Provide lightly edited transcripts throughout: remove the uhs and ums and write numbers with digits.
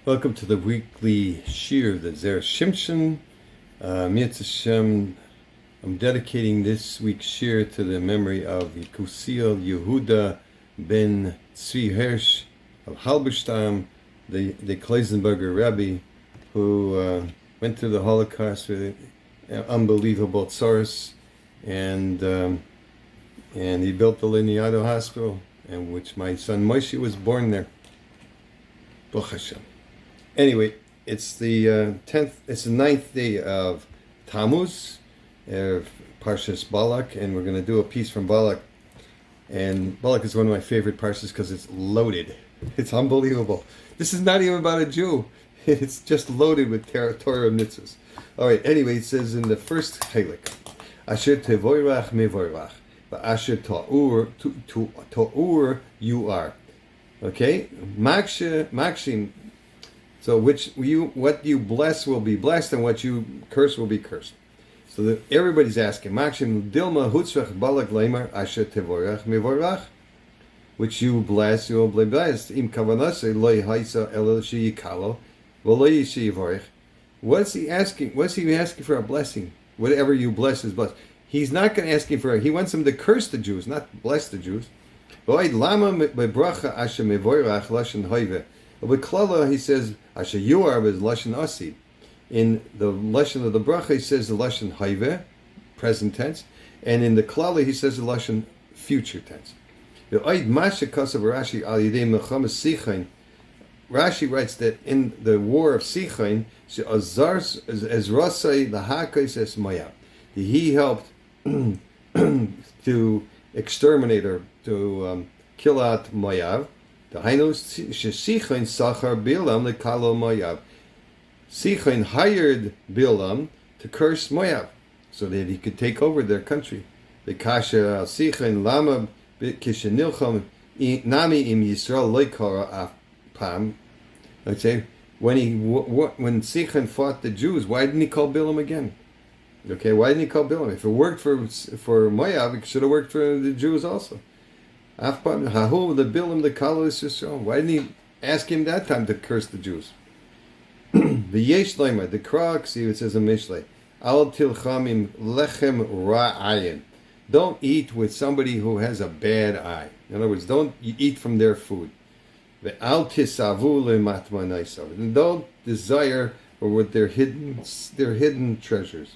Welcome to the weekly shir of the Zera Shimshon. Mitzvah Hashem, I'm dedicating this week's shir to the memory of Yekusiel Yehuda ben Tzvi Hirsch of Halberstam, the Kleisenberger Rebbe, who went through the Holocaust with unbelievable tzaros, and he built the Liniado Hospital, in which my son Moshe was born there. Baruch Hashem. Anyway, it's the 9th day of Tammuz, Parshat Balak, and we're going to do a piece from Balak. And Balak is one of my favorite parshas because it's loaded. It's unbelievable. This is not even about a Jew. It's just loaded with Torah mitzvahs. All right. Anyway, it says in the first chelik, Asher tevoirach mevoirach, Asher ta'ur you are. Okay, makshim. So what you bless will be blessed, and what you curse will be cursed. So everybody's asking, makshim dilma hutzrach balak leimar asher tevorach mevorach, which you bless, you will be blessed. Im kavanase loy haisa elel sheyikalo v'loy sheyivorach. What's he asking? What's he asking for a blessing? Whatever you bless is blessed. He's not going to ask him for. He wants him to curse the Jews, not bless the Jews. Lama Bracha asher mevorach lashon hoive. With Klala, he says, Asher you are with Lashon Asi. In the Lashon of the Bracha, he says the Lashon Haive, present tense. And in the Klala, he says the Lashon future tense. Rashi writes that in the war of Sichain, he helped to exterminate or to kill out Moav. Sichain hired Bilam to curse Moav so that he could take over their country. The kasha Sichain lama kishenilcham nami im Yisrael loikara apam. Okay, when Sichain fought the Jews, why didn't he call Bilam again? Okay, why didn't he call Bilam? If it worked for Moav, it should have worked for the Jews also. The Bilam the Kalos Yisrael. Why didn't he ask him that time to curse the Jews? The Yesh Lema, the Krok, see it says in Mishlei, Al Tilchamim Lechem Ra'ayin. Don't eat with somebody who has a bad eye. In other words, don't eat from their food. Al Tisavu Lematmanaisav. And don't desire or with their hidden treasures.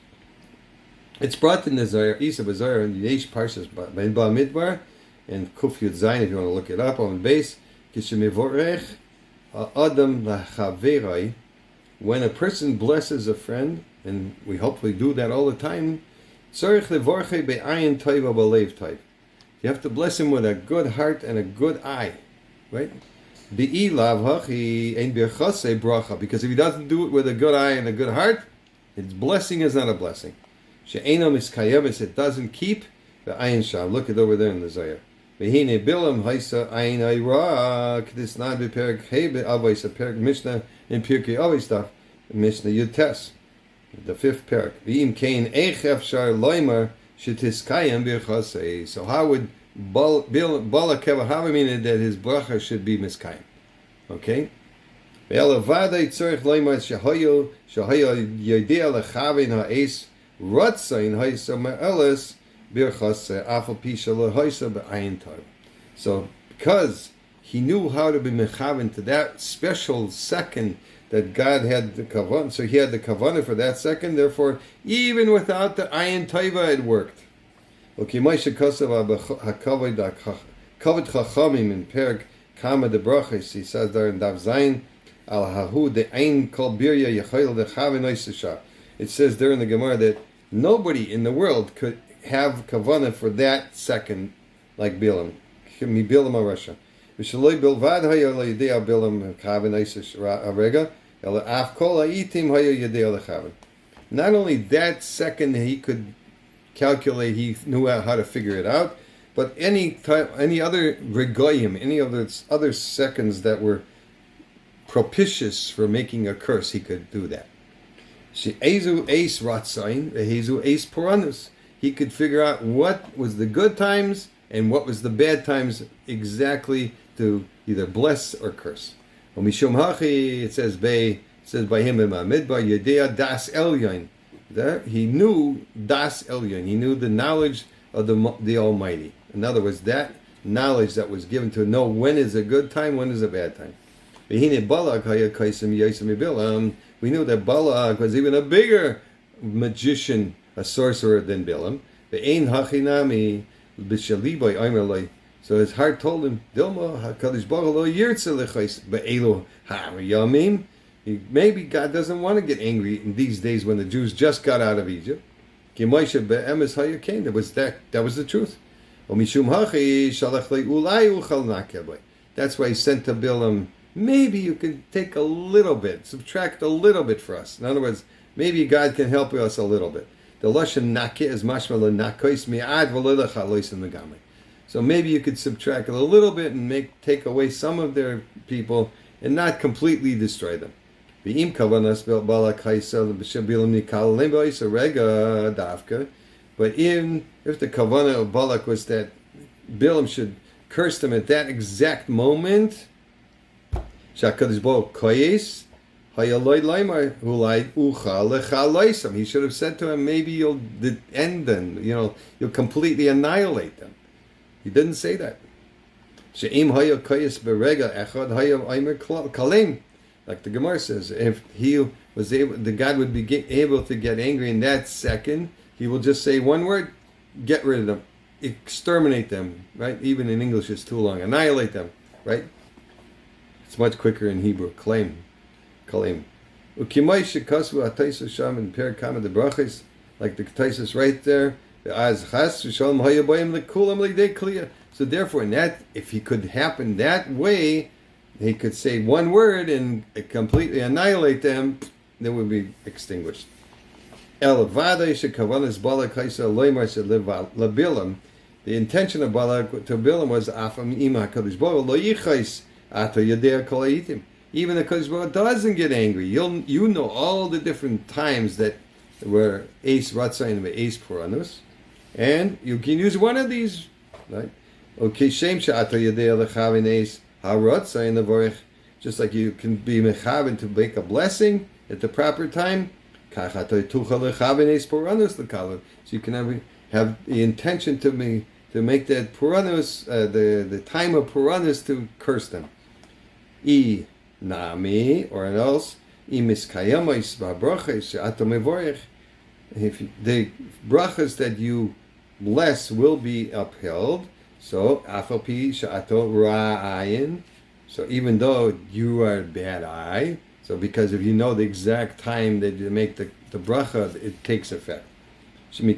It's brought in the Zayar, Isa Bazayar, and the Yesh Parshas Ben Ba Midbar. And Kuf Yud Zayin, if you want to look it up on the base, when a person blesses a friend, and we hopefully do that all the time, you have to bless him with a good heart and a good eye, right? Because if he doesn't do it with a good eye and a good heart, his blessing is not a blessing. It doesn't keep the ayin sham. Look it over there in the Zayar. V'hine bilam haisa ayin ayra k'dis not beperk hebe avos a perk Mishnah in Pirkei Avos stuff Mishnah Yutes, the 5th perk. V'im kain echef shar loimer shetiskayim birchasei. So how would Balak have a meaning that his bracha should be miskayim? Okay. Ve'elavadei tzorich loimer shahoyo yodea lechavin ha'es ratzayin haisa ma'eles. So, because he knew how to be mechavan to that special second that God had the kavanah, so he had the kavanah for that second. Therefore, even without the ayin taiva, it worked. Okay, Moshe Kosav kavod chachamim in Perek Kama de Brachos. He says there in Dav Zayin al hahu de ayin kol birya yechayil de chavin oisesha. It says there in the Gemara that nobody in the world could have kavanah for that second, like Bilam. Mi Bilam Arasha. V'shaloi bilvad haya l'yidei Bilam kavan isis arega, ela af kol ha'itim haya yidei lechavan. Not only that second he could calculate, he knew how to figure it out, but any other regoyim, any other seconds that were propitious for making a curse, he could do that. She ezu eis ratzain, vehezu eis poranus. He could figure out what was the good times and what was the bad times exactly to either bless or curse. Mishum hachi, it says by him in Midbar Yedea das Elyon. There he knew das Elyon. He knew the knowledge of the Almighty. In other words, that knowledge that was given to know when is a good time, when is a bad time. We knew that Balak was even a bigger magician, a sorcerer than Bilam. So his heart told him, maybe God doesn't want to get angry in these days when the Jews just got out of Egypt. That was the truth. That's why he sent to Bilam, maybe you can take a little bit, subtract a little bit for us. In other words, maybe God can help us a little bit. The lashon nakeh is mashma lenakois mi'ad v'leilach halois megameh. So maybe you could subtract a little bit and take away some of their people and not completely destroy them. But even if the kavanah of Balak was that Bilam should curse them at that exact moment, he should have said to him, maybe you'll end them, you'll completely annihilate them. He didn't say that. Like the Gemara says, if he was able, the God would be able to get angry in that second, he will just say one word, get rid of them, exterminate them, right? Even in English it's too long. Annihilate them, right? It's much quicker in Hebrew. Kalim. Ukimay shekasu ataisu sham in Perak Kama the Brachas, like the Taisus right there. So therefore, in that, if he could happen that way, he could say one word and completely annihilate them, they would be extinguished. The intention of Balak to Bilam was even the Kodesh Baruch doesn't get angry. You know all the different times that were Ace Ratzayim and Ace Puranus, and you can use one of these, right? Okay, Shem Sha'ato Yedei Lechavin Ace HaRatzayim Levorech, just like you can be mechavin to make a blessing at the proper time. Kachato Tucha Lechavin Ace Puranus Lekalav. So you can have the intention to make that Puranus, the time of Puranus, to curse them. I Nami, or else if the brachas that you bless will be upheld, so afapi sha'ato ra'ayin, so even though you are a bad eye, so because if you know the exact time that you make the bracha, it takes effect. Even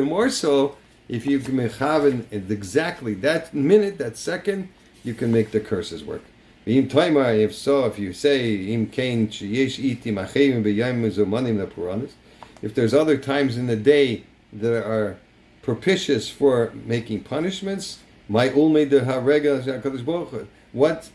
more so, if you can mechaven exactly that minute, that second, you can make the curses work. If so, if you say, if there's other times in the day that are propitious for making punishments, what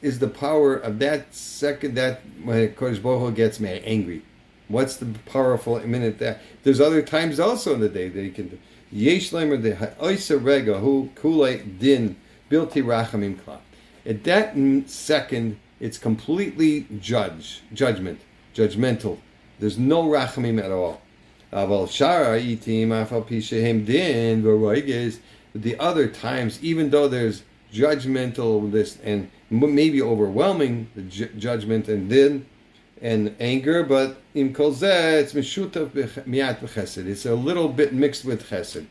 is the power of that second that when Kodesh Baruch Hu gets me angry? What's the powerful minute that? There's other times also in the day that you can do. Yesh lemer de ha'oisa rega hu kulei din bilti rachamim kla. At that second, it's completely judgmental. There's no rachamim at all. Aval shara itim afal pishehem din v'roiges. The other times, even though there's judgmental this and maybe overwhelming the judgment and din and anger, but im kol zeh it's mishutav miat b'chesed. It's a little bit mixed with chesed.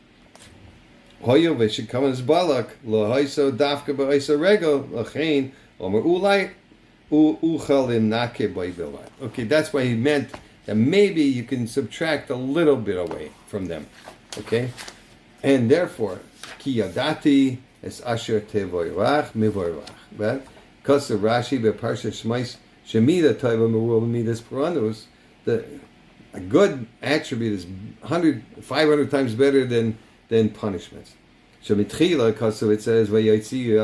Hoyo v'shikamas Balak lo haiso dafka b'haiso regel lachein omer ulai uchal in nake b'bilai. Okay, that's why he meant that maybe you can subtract a little bit away from them. Okay, and therefore ki yadati es asher tevoirach mivoirach. But because of Rashi beParshat Shmais shemida taiva merul midas puranus, a good attribute is 500 times better than punishments. Shemitchila, because it says vayotzi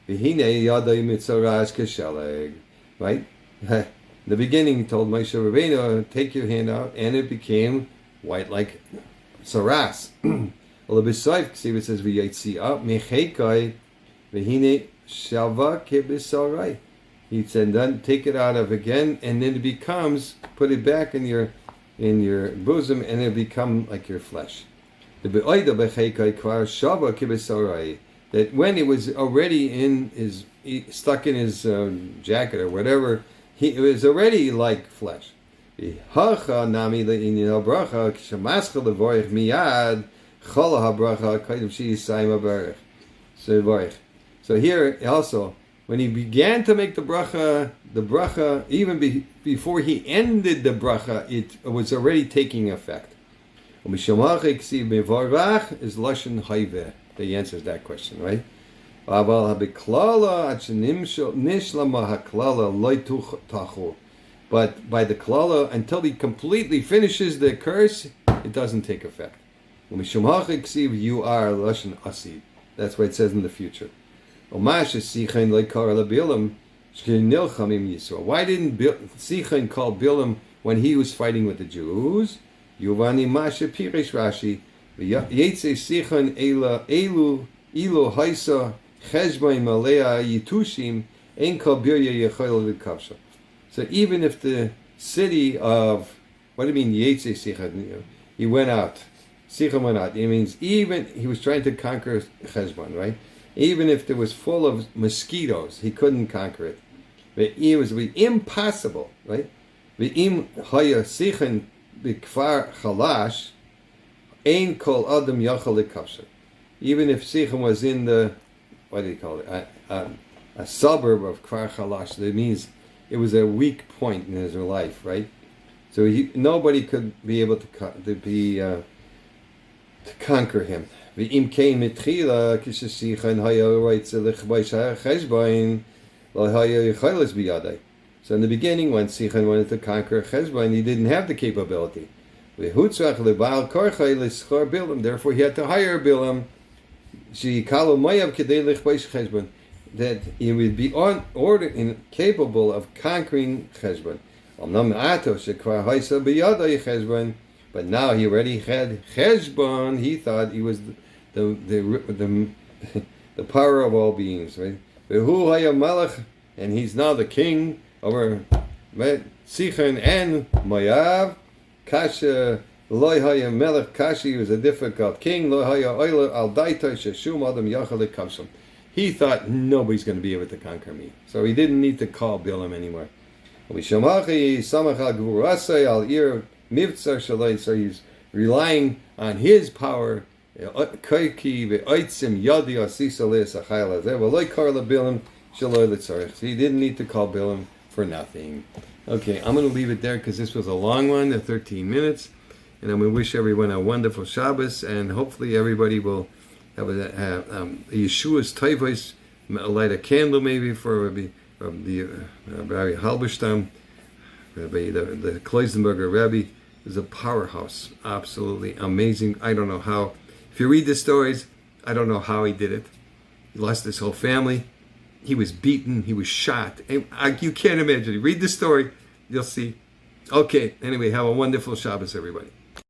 v'hine yadai mitzoras kesheleg. Right? In the beginning, he told Moshe Rabbeinu, take your hand out, and it became white like saras. It says v'yotzi mechekai v'hine Shava kebisarai. He said, then take it out of again, and then it becomes, put it back in your bosom, and it become like your flesh. That when it was already stuck in his jacket or whatever, it was already like flesh. So here also, when he began to make the bracha, even before he ended the bracha, it was already taking effect. Is lashon hayveh. That answers that question, right? But by the klala, until he completely finishes the curse, it doesn't take effect. You are lashon asib. That's what it says in the future. Why didn't Sichon call Bilam when he was fighting with the Jews? Yuvani Masha Pirish Rashi, Yetze Sichon Elu Haisa Cheshbain Malea Yitushim Ein Kol Birya Yechol V'Kavsha. So even if the city of, what do you mean Yetze Sichon? He went out. Sichon went out. It means even he was trying to conquer Cheshbon, right? Even if it was full of mosquitoes, he couldn't conquer it. It was impossible, right? V'im haya sichen b'kfar chalash, ein kol adam yachal lekavsha. Even if Sichon was in the, what do you call it, a suburb of Kfar Chalash, that means it was a weak point in his life, right? So nobody could be able to conquer him. So in the beginning, when Sichon wanted to conquer Cheshbon, he didn't have the capability. Therefore, he had to hire Bilam, that he would be capable of conquering Cheshbon. But now he already had Cheshbon. He thought he was the power of all beings, right? And he's now the king over Sichon and Moav. Kasha Loi Haya Melech Kashi was a difficult king. Loi Haya Oila Al Daita Sheshum Adam Yachal Kamsham. He thought nobody's going to be able to conquer me, so he didn't need to call Bilam anymore. So he's relying on his power. He didn't need to call Bilam for nothing. Okay, I'm going to leave it there because this was a long one, 13 minutes. And I'm going to wish everyone a wonderful Shabbos, and hopefully everybody will have a Yeshua's testifies, light a candle maybe for Rabbi Halberstam. Rabbi, the Kloisenberger Rebbe is a powerhouse, absolutely amazing. I don't know how. If you read the stories, I don't know how he did it. He lost his whole family. He was beaten. He was shot. You can't imagine. Read the story, you'll see. Okay, anyway, have a wonderful Shabbos, everybody.